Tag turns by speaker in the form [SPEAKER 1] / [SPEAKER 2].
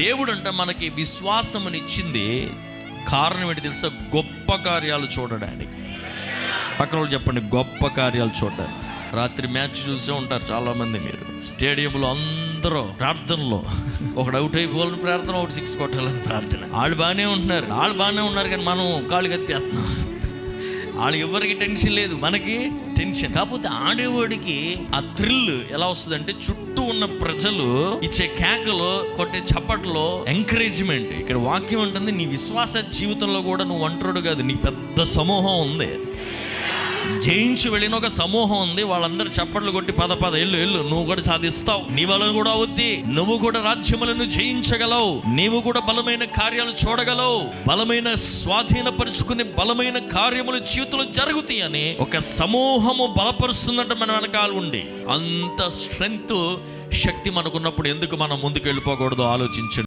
[SPEAKER 1] దేవుడు అంట మనకి విశ్వాసమునిచ్చింది కారణం ఏంటి తెలుసా? గొప్ప కార్యాలు చూడడానికి. పక్కన వాళ్ళు చెప్పండి, గొప్ప కార్యాలు చూడడానికి. రాత్రి మ్యాచ్ చూసే ఉంటారు చాలామంది మీరు. స్టేడియంలో అందరూ ప్రార్థనలో, ఒకడు అవుట్ అయిపోవాలని ప్రార్థన, ఒకటి 6 కొట్టాలని ప్రార్థన. వాళ్ళు బాగానే ఉన్నారు కానీ మనం కాళ్ళు కత్తిపేస్తున్నాం. వాళ్ళు ఎవరికి టెన్షన్ లేదు, మనకి టెన్షన్. కాకపోతే ఆడేవాడికి ఆ థ్రిల్ ఎలా వస్తుందంటే, చుట్టూ ఉన్న ప్రజలు ఇచ్చే కేకలు, కొట్టే చప్పట్లో ఎంకరేజ్మెంట్. ఇక్కడ వాక్యం ఉంటుంది, నీ విశ్వాస జీవితంలో కూడా నువ్వు ఒంటరిడు కాదు, నీ పెద్ద సమూహం ఉంది. జయించి వెళ్ళిన ఒక సమూహం ఉంది. వాళ్ళందరూ చప్పట్లు కొట్టి పద ఎల్లు నువ్వు కూడా సాధిస్తావు, నీ వలన కూడా అవుద్ది, నువ్వు కూడా రాజ్యములను జయించగలవు, నీవు కూడా బలమైన కార్యాలు చూడగలవు, బలమైన స్వాధీనపరుచుకునే బలమైన కార్యములు జీవితంలో జరుగుతాయి అని ఒక సమూహము బలపరుస్తుందంట మన వెనకాల ఉండి. అంత స్ట్రెంగ్త్, శక్తి మనకున్నప్పుడు ఎందుకు మనం ముందుకు వెళ్ళిపోకూడదు ఆలోచించండి.